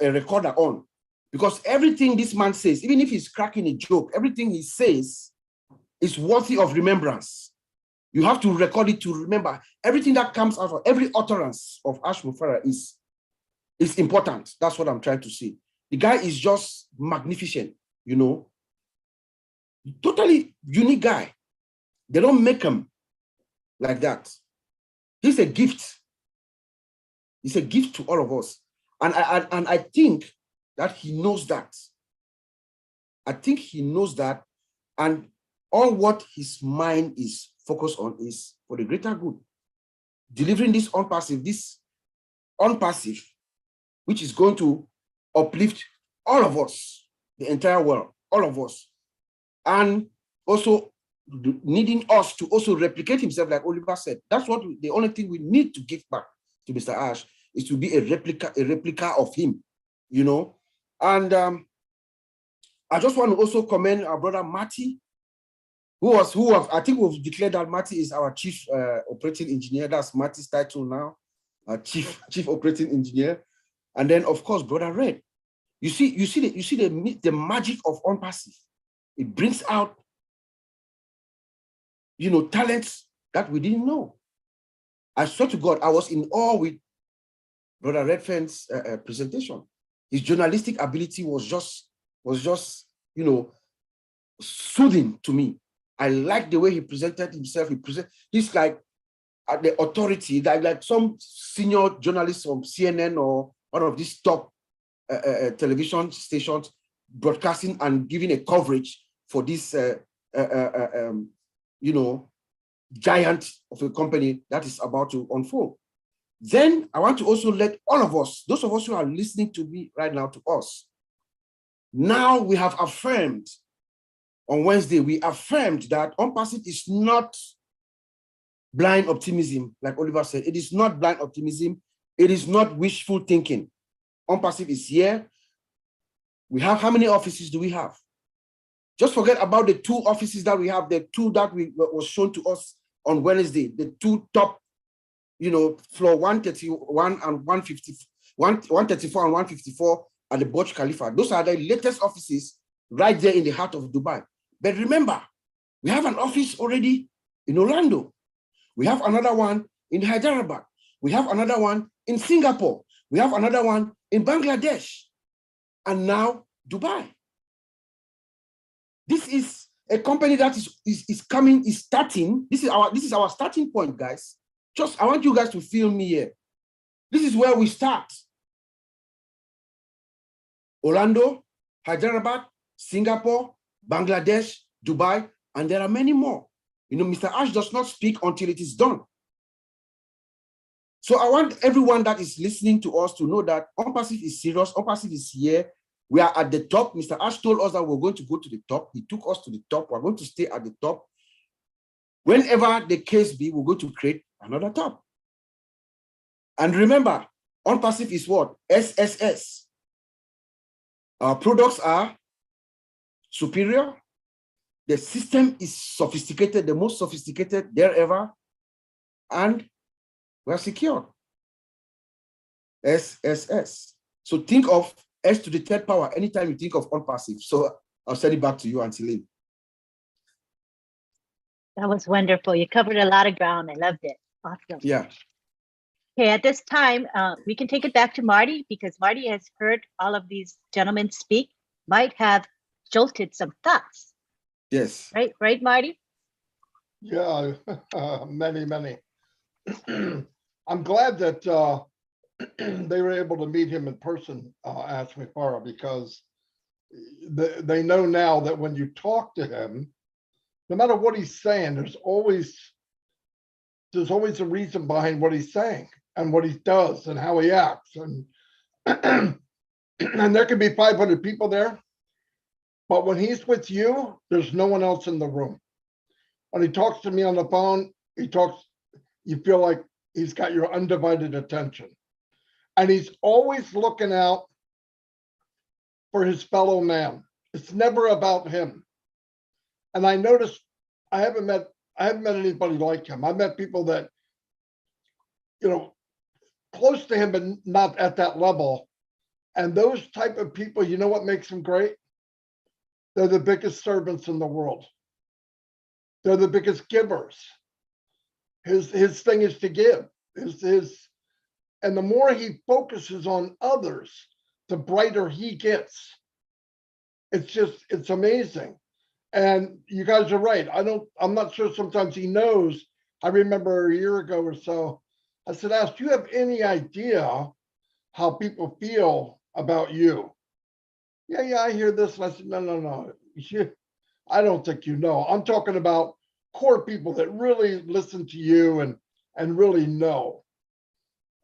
Speaker 6: recorder on, because everything this man says, even if he's cracking a joke, everything he says is worthy of remembrance. You have to record it to remember. Everything that comes out of every utterance of Ash Mufara is important. That's what I'm trying to say. The guy is just magnificent, you know. Totally unique guy. They don't make him like that. He's a gift. He's a gift to all of us. And I think that he knows that. I think he knows that. And all what his mind is focused on is for the greater good. Delivering this OnPassive, which is going to uplift all of us, the entire world, all of us. And also needing us to also replicate himself, like Oliver said. That's what the only thing we need to give back to Mr. Ash is to be a replica of him, you know. And I just want to also commend our brother Marty, who was I think we've declared that Marty is our chief operating engineer. That's Marty's title now, chief operating engineer. And then of course, brother Red. You see the magic of OnPassive. It brings out, you know, talents that we didn't know. I swear to God, I was in awe with Brother Redfern's presentation. His journalistic ability was just, you know, soothing to me. I like the way he presented himself. He's like the authority, like some senior journalist from CNN or one of these top television stations broadcasting and giving a coverage for this, you know, giant of a company that is about to unfold. Then I want to also let all of us, those of us who are listening to me right now, to us, now we have affirmed on Wednesday, we affirmed that OnPassive is not blind optimism, like Oliver said. It is not blind optimism. It is not wishful thinking. OnPassive is here. We have, how many offices do we have? Just forget about the 2 offices that we have, the 2 that was shown to us on Wednesday, the 2 top, you know, floor 131 and 134 and 154 at the Burj Khalifa. Those are the latest offices right there in the heart of Dubai. But remember, we have an office already in Orlando. We have another one in Hyderabad. We have another one in Singapore. We have another one in Bangladesh. And now Dubai. This is a company that is starting. This is our starting point, guys. Just, I want you guys to feel me here. This is where we start. Orlando, Hyderabad, Singapore, Bangladesh, Dubai, and there are many more. You know, Mr. Ash does not speak until it is done. So I want everyone that is listening to us to know that OnPassive is serious. OnPassive is here. We are at the top. Mr. Ash told us that we're going to go to the top. He took us to the top. We're going to stay at the top. Whenever the case be, we're going to create another top. And remember, OnPassive is what? SSS. Our products are superior. The system is sophisticated, the most sophisticated there ever. And we're secure. SSS. So think of S to the 3rd power anytime you think of OnPassive. So I'll send it back to you, Auntie Lynn.
Speaker 1: That was wonderful. You covered a lot of ground. I loved it. Awesome.
Speaker 6: Yeah.
Speaker 1: Okay, at this time, we can take it back to Marty because Marty has heard all of these gentlemen speak, might have jolted some thoughts.
Speaker 6: Yes.
Speaker 1: Right, Marty?
Speaker 2: Yeah, many. I'm glad that they were able to meet him in person, Ash Mufara, because they know now that when you talk to him, no matter what he's saying, there's always a reason behind what he's saying and what he does and how he acts. And and there can be 500 people there, but when he's with you, there's no one else in the room. When he talks to me on the phone, you feel like he's got your undivided attention. And he's always looking out for his fellow man. It's never about him. And I noticed I haven't met anybody like him. I've met people that, you know, close to him, but not at that level. And those type of people, you know what makes them great? They're the biggest servants in the world. They're the biggest givers. His thing is to give. And the more he focuses on others, the brighter he gets. It's amazing. And you guys are right. I'm not sure sometimes he knows. I remember a year ago or so, I said, Ash, do you have any idea how people feel about you? Yeah, I hear this. And I said, no. I don't think you know. I'm talking about core people that really listen to you and really know.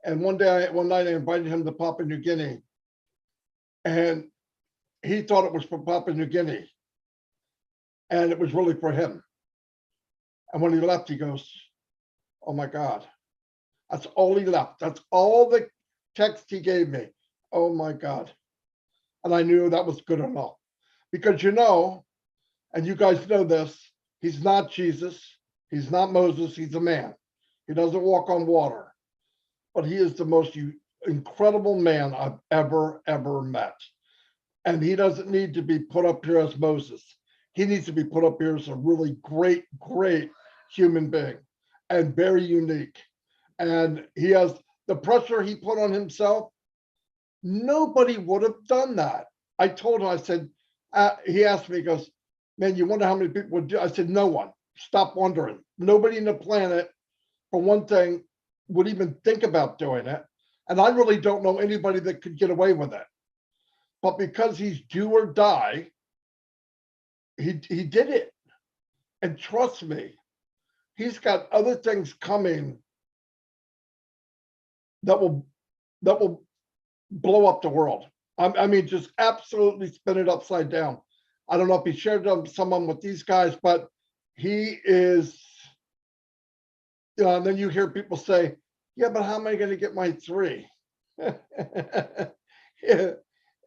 Speaker 2: And one night I invited him to Papua New Guinea, and he thought it was for Papua New Guinea, and it was really for him. And when he left, he goes, "Oh my God." That's all he left. That's all the text he gave me. Oh my God. And I knew that was good enough. Because and you guys know this, he's not Jesus. He's not Moses. He's a man. He doesn't walk on water. But he is the most incredible man I've ever met. And he doesn't need to be put up here as Moses. He needs to be put up here as a really great human being and very unique. And he has the pressure he put on himself. Nobody would have done that. I told him, I said, he asked me, he goes, man, you wonder how many people would do? I said, no one. Stop wondering. Nobody in the planet, for one thing, would even think about doing it. And I really don't know anybody that could get away with it. But because he's do or die, he did it. And trust me, he's got other things coming that will blow up the world. I mean, just absolutely spin it upside down. I don't know if he shared someone with these guys, but he is, and then you hear people say, yeah, but how am I going to get my 3?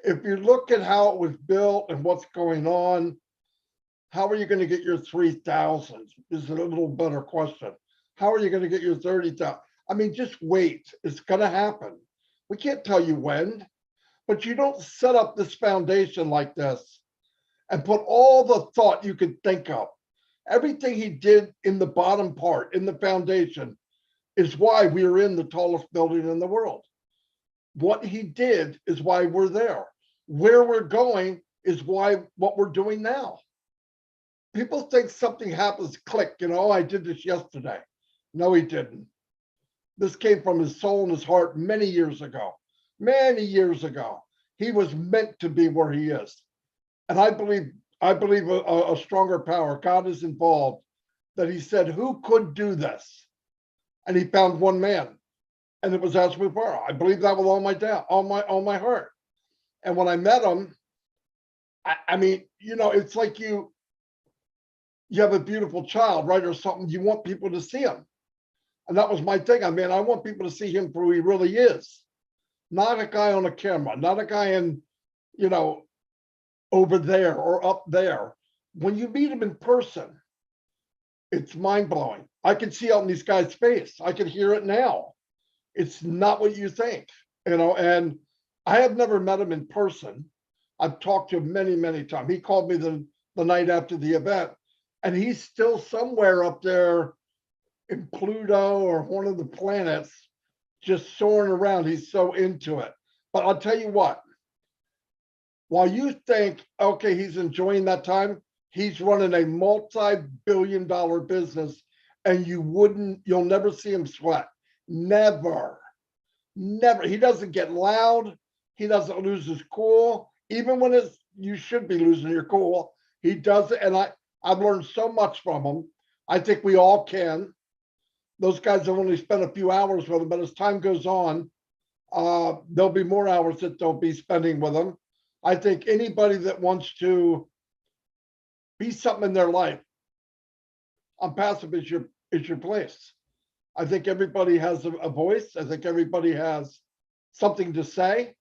Speaker 2: If you look at how it was built and what's going on, how are you going to get your 3,000 is a little better question. How are you going to get your 30,000? I mean, just wait. It's going to happen. We can't tell you when, but you don't set up this foundation like this and put all the thought you could think of. Everything he did in the bottom part, in the foundation, is why we are in the tallest building in the world. What he did is why we're there. Where we're going is why what we're doing now. People think something happens, click, I did this yesterday. No, he didn't. This came from his soul and his heart many years ago. Many years ago. He was meant to be where he is. And I believe a stronger power, God is involved, that he said, who could do this? And he found one man. And it was Asmupara. I believe that with all my heart. And when I met him, I mean, it's like you have a beautiful child, right? Or something, you want people to see him. And that was my thing. I mean, I want people to see him for who he really is. Not a guy on a camera, not a guy in, over there or up there. When you meet him in person, it's mind-blowing. I can see out in these guys' face. I can hear it now. It's not what you think, and I have never met him in person. I've talked to him many times. He called me the night after the event, and he's still somewhere up there in Pluto or one of the planets, just soaring around. He's so into it. But I'll tell you what, while you think, okay, he's enjoying that time, he's running a multi-billion-dollar business, and you'll never see him sweat. Never. He doesn't get loud. He doesn't lose his cool. Even when you should be losing your cool, he does it. And I've learned so much from him. I think we all can. Those guys have only spent a few hours with him, but as time goes on, there'll be more hours that they'll be spending with him. I think anybody that wants to be something in their life, OnPassive is your place. I think everybody has a voice. I think everybody has something to say,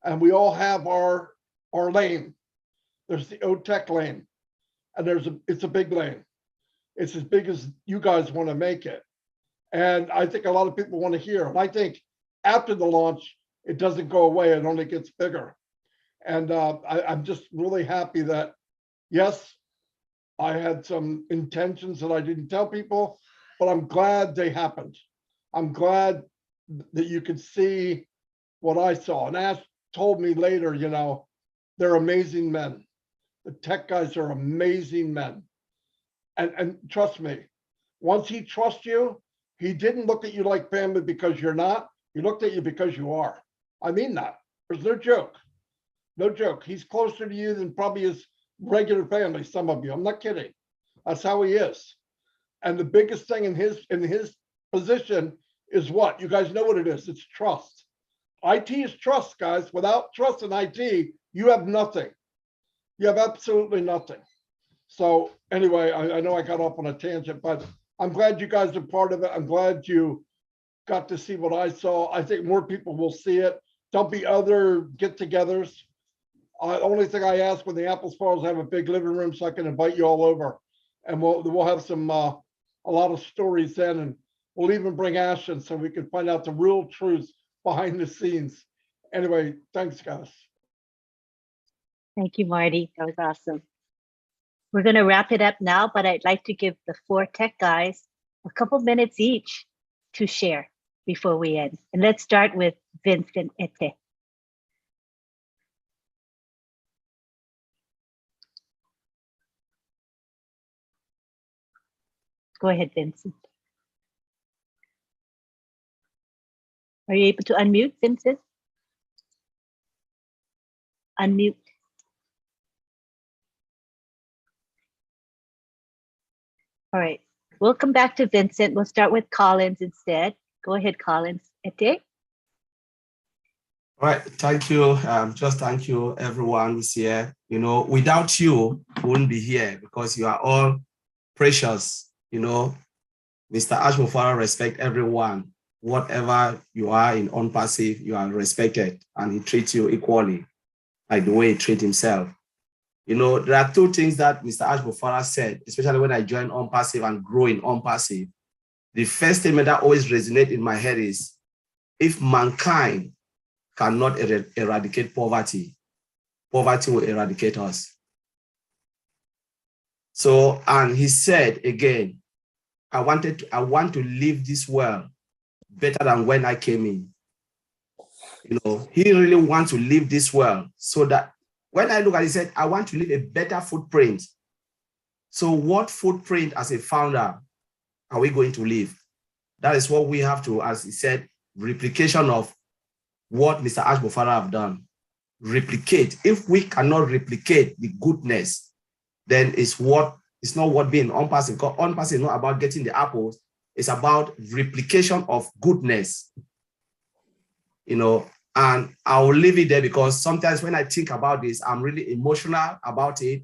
Speaker 2: and we all have our lane. There's the OTech lane, and it's a big lane. It's as big as you guys want to make it. And I think a lot of people want to hear. And I think after the launch, it doesn't go away. It only gets bigger. And I'm just really happy that, yes, I had some intentions that I didn't tell people, but I'm glad they happened. I'm glad that you could see what I saw. And Ash told me later, you know, they're amazing men. The tech guys are amazing men. And trust me, once he trusts you, he didn't look at you like family because you're not. He looked at you because you are. I mean that. There's no joke. No joke. He's closer to you than probably his regular family, some of you. I'm not kidding. That's how he is. And the biggest thing in his position is what? You guys know what it is. It's trust. IT is trust, guys. Without trust in IT, you have nothing. You have absolutely nothing. So anyway, I know I got off on a tangent, but I'm glad you guys are part of it. I'm glad you got to see what I saw. I think more people will see it. There'll be other get-togethers. The only thing I ask when the Apple Sparrows have a big living room so I can invite you all over, and we'll have some a lot of stories then, and we'll even bring Ashton so we can find out the real truth behind the scenes. Anyway, thanks, guys.
Speaker 1: Thank you, Marty. That was awesome. We're going to wrap it up now, but I'd like to give the 4 tech guys a couple minutes each to share before we end. And let's start with Vincent Ete. Go ahead, Vincent. Are you able to unmute, Vincent? Unmute. All right, we'll come back to Vincent. We'll start with Collins instead. Go ahead, Collins. Ete?
Speaker 3: All right, thank you. Just thank you, everyone who's here. You know, without you, we wouldn't be here because you are all precious. You know, Mr. Ashmofara respect everyone. Whatever you are in OnPassive, you are respected, and he treats you equally, like the way he treats himself. You know, there are 2 things that Mr. Ashmofara said, especially when I joined OnPassive and grow in OnPassive. The first statement that always resonates in my head is, if mankind cannot eradicate poverty, poverty will eradicate us. So, and he said again, I want to leave this world better than when I came in. You know, he really wants to leave this world so that when I look at it, he said, I want to leave a better footprint. So what footprint as a founder are we going to leave? That is what we have to, as he said, replication of what Mr. Ashmofara have done. Replicate. If we cannot replicate the goodness, then it's not what being OnPassive. Because OnPassive is not about getting the apples. It's about replication of goodness. You know, and I'll leave it there because sometimes when I think about this, I'm really emotional about it.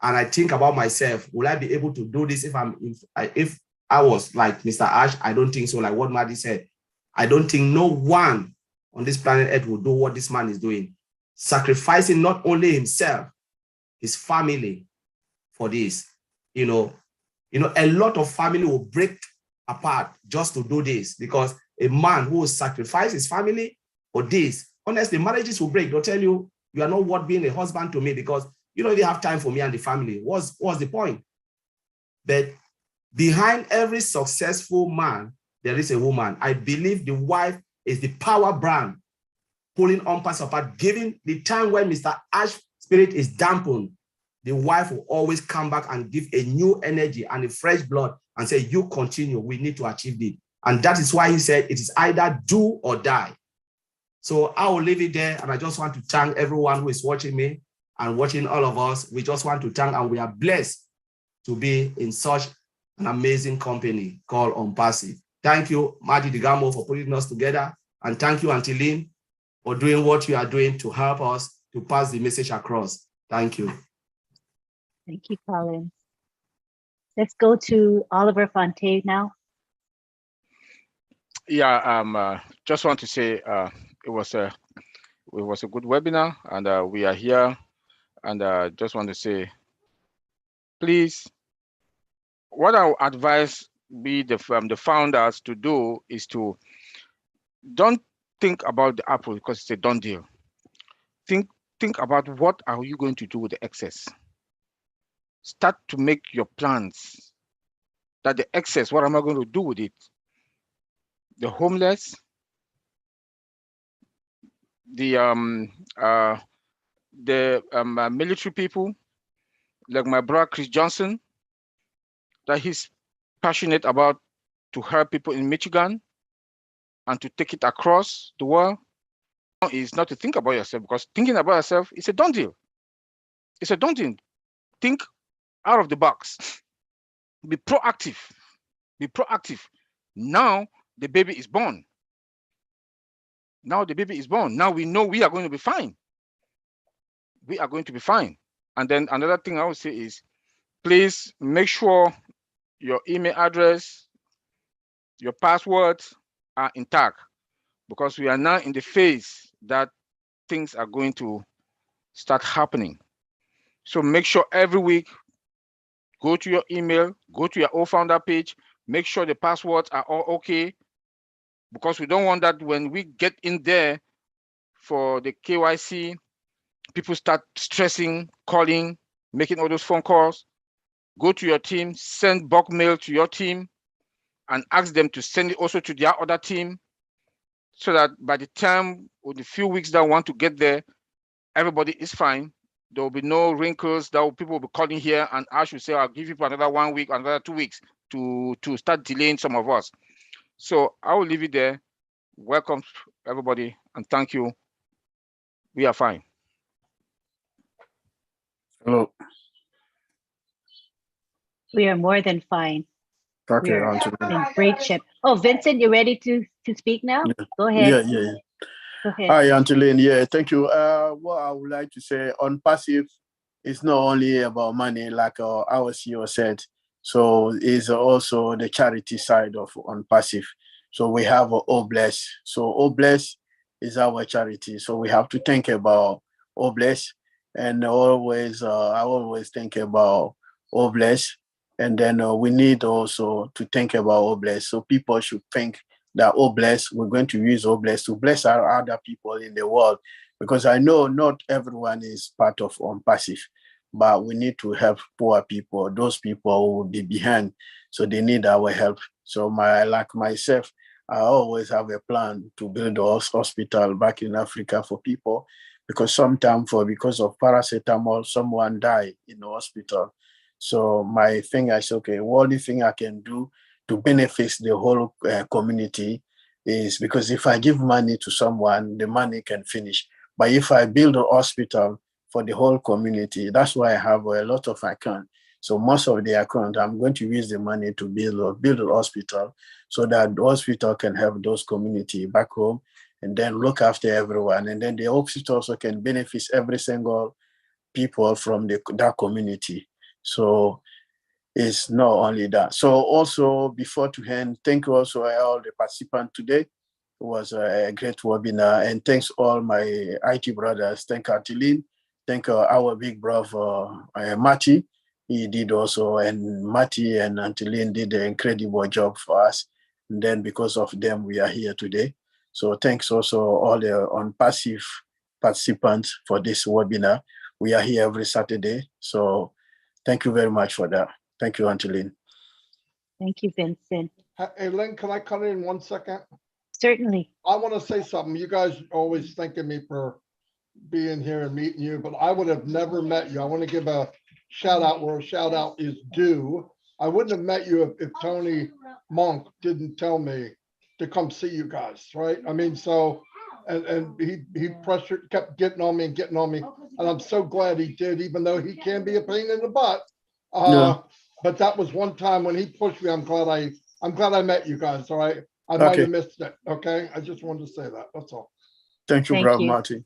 Speaker 3: And I think about myself, will I be able to do this if I was like Mr. Ash? I don't think so. Like what Marty said, I don't think no one on this planet Earth will do what this man is doing, sacrificing not only himself, his family for this. You know, a lot of family will break apart just to do this because a man who will sacrifice his family for this, honestly, marriages will break. They'll tell you, you are not worth being a husband to me because you don't even have time for me and the family. What's the point? But behind every successful man, there is a woman. I believe the wife is the power brand pulling OnPassive apart, giving the time when Mr. Ash's spirit is dampened. The wife will always come back and give a new energy and a fresh blood and say, you continue, we need to achieve it. And that is why he said it is either do or die. So I will leave it there. And I just want to thank everyone who is watching me and watching all of us. We just want to thank, and we are blessed to be in such an amazing company called OnPassive. Thank you, Marty Digamo, for putting us together. And thank you, Auntie Lynn, for doing what you are doing to help us to pass the message across. Thank you.
Speaker 1: Thank you, Collins. Let's go to Oliver Fontaine now.
Speaker 4: Yeah, just want to say it was a good webinar, and we are here, and just want to say, please, what I would advise the founders to do is to don't think about the apple because it's a done deal. Think about what are you going to do with the excess. start to make your plans. That the excess, what am I going to do with it? The homeless, the military people, like my brother Chris Johnson, that he's passionate about to help people in Michigan and to take it across the world. Is not to think about yourself, because thinking about yourself is a done deal. It's a done deal. Think out of the box. Be proactive. Be proactive. Now the baby is born. Now the baby is born. Now we know we are going to be fine. We are going to be fine. And then another thing I would say is, please make sure your email address, your passwords are intact, because we are now in the phase that things are going to start happening. So make sure every week, go to your email, go to your OFounder page, make sure the passwords are all okay, because we don't want that when we get in there for the KYC, people start stressing, calling, making all those phone calls. Go to your team, send bulk mail to your team, and ask them to send it also to their other team, so that by the time or the few weeks that want to get there, everybody is fine. There will be no wrinkles that people will be calling here, and I should say, I'll give you another 1 week, another 2 weeks to start delaying some of us. So I will leave it there. Welcome everybody, and thank you. We are fine.
Speaker 5: Hello.
Speaker 1: We are more than fine.
Speaker 5: Okay,
Speaker 1: We're
Speaker 5: Anthony.
Speaker 1: in great shape. Oh, Vincent, you ready to speak now?
Speaker 5: Yeah.
Speaker 1: Go ahead.
Speaker 5: Yeah.
Speaker 1: Go ahead.
Speaker 5: Hi, Angeline. Yeah, thank you. What I would like to say OnPassive is not only about money, like our CEO said. So it's also the charity side of OnPassive. So we have Obless. So Obless is our charity. So we have to think about Obless, and always I always think about Obless. And then we need also to think about Obless. So people should think that Obless, we're going to use Obless to bless our other people in the world, because I know not everyone is part of OnPassive, but we need to help poor people, those people who will be behind, so they need our help. So like myself, I always have a plan to build a hospital back in Africa for people, because sometimes because of paracetamol, someone died in the hospital. So my thing is, okay, what only thing I can do to benefit the whole community is, because if I give money to someone, the money can finish. But if I build a hospital for the whole community, that's why I have a lot of account. So most of the account, I'm going to use the money to build a hospital, so that the hospital can help those community back home and then look after everyone. And then the hospital also can benefit every single people from that community. So it's not only that. So also, before to end, thank you also all the participants today. It was a great webinar, and thanks all my IT brothers. Thank Artilene. Thank our big brother, Matty. He did also, and Matty and Artilene did an incredible job for us. And then because of them, we are here today. So thanks also all the OnPassive participants for this webinar. We are here every Saturday. So thank you very much for that. Thank you, Angeline.
Speaker 1: Thank you, Vincent.
Speaker 2: Hey, Lynn, can I cut in 1 second?
Speaker 1: Certainly.
Speaker 2: I want to say something. You guys always thanking me for being here and meeting you, but I would have never met you. I want to give a shout out where a shout out is due. I wouldn't have met you if Tony Monk didn't tell me to come see you guys, right? I mean, so, and he kept getting on me, and I'm so glad he did, even though he can be a pain in the butt. But that was one time when he pushed me. I'm glad I met you guys. All right. I might have missed it. Okay. I just wanted to say that. That's all.
Speaker 5: Thank you, brother Marty.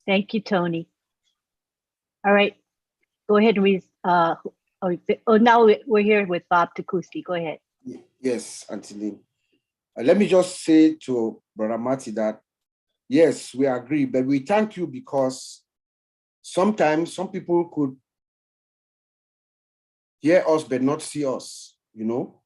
Speaker 1: Thank you, Tony. All right. Go ahead and now we're here with Bob Takusi. Go ahead.
Speaker 6: Yes, Anthony. Let me just say to Brother Marty that, yes, we agree, but we thank you because sometimes some people could hear us but not see us, you know?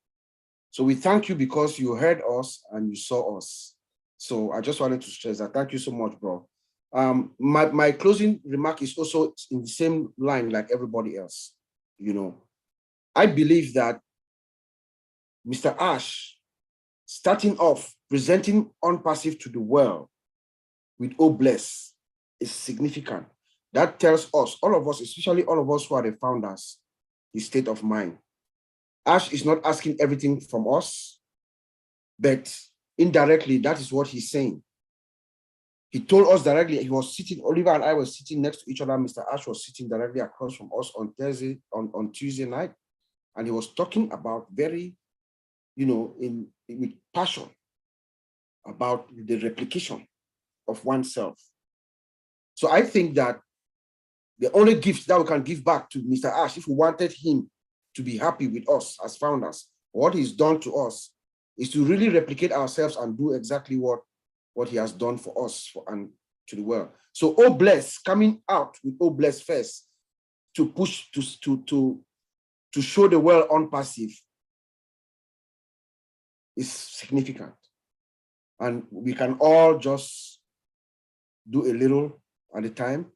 Speaker 6: So we thank you because you heard us and you saw us. So I just wanted to stress that. Thank you so much, bro. My closing remark is also in the same line like everybody else. I believe that Mr. Ash, starting off presenting OnPassive to the world with "Oh bless" is significant. That tells us, all of us, especially all of us who are the founders, his state of mind. Ash is not asking everything from us, but indirectly, that is what he's saying. He told us directly. He was sitting, Oliver and I were sitting next to each other. Mr. Ash was sitting directly across from us on Tuesday night. And he was talking about very, with passion about the replication of oneself. So I think that the only gift that we can give back to Mr. Ash, if we wanted him to be happy with us as founders, what he's done to us is to really replicate ourselves and do exactly what he has done for us and to the world. So "Oh bless," coming out with "Oh bless" first to push to show the world OnPassive is significant. And we can all just do a little at a time.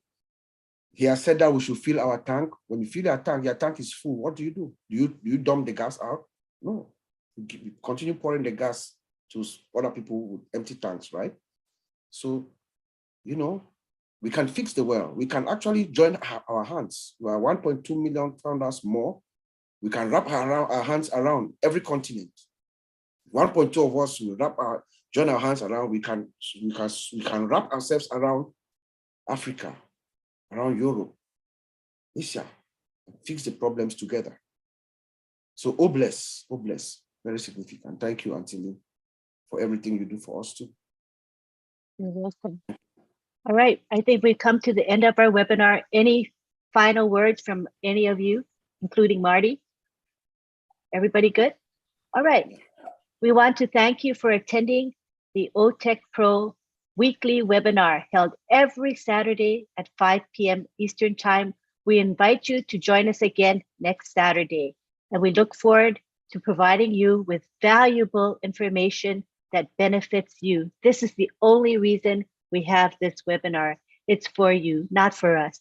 Speaker 6: He has said that we should fill our tank. When you fill your tank is full. What do? Do you dump the gas out? No. You continue pouring the gas to other people with empty tanks, right? So, we can fix the world. We can actually join our hands. We are 1.2 million founders more. We can wrap our hands around every continent. 1.2 of us will join our hands around. We can wrap ourselves around Africa, around Europe, Asia, and fix the problems together. So "Oh bless," very significant. Thank you, Auntie Lee, for everything you do for us too.
Speaker 1: You're welcome. All right, I think we've come to the end of our webinar. Any final words from any of you, including Marty? Everybody good? All right. We want to thank you for attending the OTech Pro weekly webinar held every Saturday at 5 p.m. Eastern Time. We invite you to join us again next Saturday, and we look forward to providing you with valuable information that benefits you. This is the only reason we have this webinar. It's for you, not for us.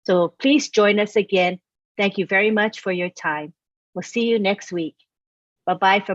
Speaker 1: So please join us again. Thank you very much for your time. We'll see you next week. Bye-bye from